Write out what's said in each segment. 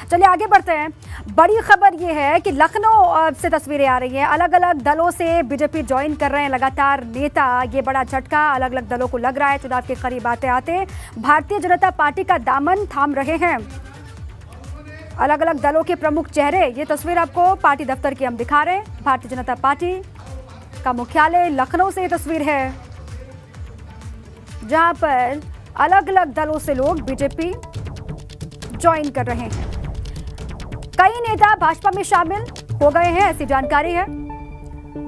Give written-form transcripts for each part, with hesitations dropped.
चलिए आगे बढ़ते हैं। बड़ी खबर ये है कि लखनऊ से तस्वीरें आ रही हैं, अलग अलग दलों से बीजेपी ज्वाइन कर रहे हैं लगातार नेता। ये बड़ा झटका अलग अलग दलों को लग रहा है। चुनाव के करीब आते आते भारतीय जनता पार्टी का दामन थाम रहे हैं अलग अलग दलों के प्रमुख चेहरे। ये तस्वीर आपको पार्टी दफ्तर की हम दिखा रहे हैं। भारतीय जनता पार्टी का मुख्यालय लखनऊ से ये तस्वीर है, जहां पर अलग अलग दलों से लोग बीजेपी ज्वाइन कर रहे हैं। कई नेता भाजपा में शामिल हो गए हैं, ऐसी जानकारी है।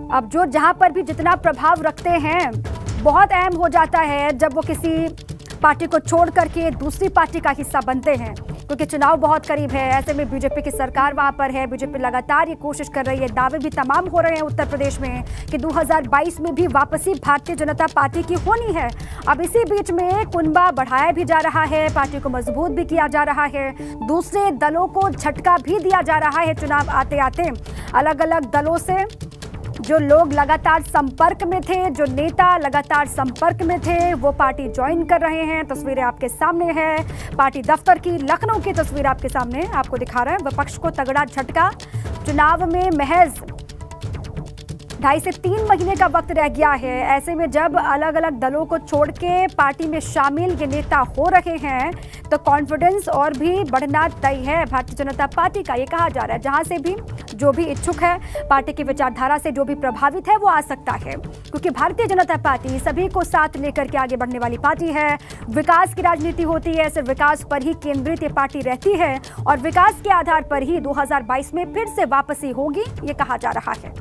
अब जो जहां पर भी जितना प्रभाव रखते हैं, बहुत अहम हो जाता है जब वो किसी पार्टी को छोड़ करके दूसरी पार्टी का हिस्सा बनते हैं, क्योंकि चुनाव बहुत करीब है। ऐसे में बीजेपी की सरकार वहां पर है। बीजेपी लगातार ये कोशिश कर रही है, दावे भी तमाम हो रहे हैं उत्तर प्रदेश में कि 2022 में भी वापसी भारतीय जनता पार्टी की होनी है। अब इसी बीच में कुनबा बढ़ाया भी जा रहा है, पार्टी को मजबूत भी किया जा रहा है, दूसरे दलों को झटका भी दिया जा रहा है। चुनाव आते आते अलग अलग दलों से जो लोग लगातार संपर्क में थे, जो नेता लगातार संपर्क में थे, वो पार्टी ज्वाइन कर रहे हैं। तस्वीरें आपके सामने है, पार्टी दफ्तर की लखनऊ की तस्वीर आपके सामने आपको दिखा रहे हैं। विपक्ष को तगड़ा झटका। चुनाव में महज 2.5 से 3 महीने का वक्त रह गया है। ऐसे में जब अलग अलग दलों को छोड़ के पार्टी में शामिल ये नेता हो रहे हैं, तो कॉन्फिडेंस और भी बढ़ना तय है भारतीय जनता पार्टी का। ये कहा जा रहा है जहां से भी जो भी इच्छुक है, पार्टी की विचारधारा से जो भी प्रभावित है, वो आ सकता है, क्योंकि भारतीय जनता पार्टी सभी को साथ लेकर के आगे बढ़ने वाली पार्टी है। विकास की राजनीति होती है, सिर्फ विकास पर ही केंद्रित ये पार्टी रहती है और विकास के आधार पर ही 2022 में फिर से वापसी होगी, ये कहा जा रहा है।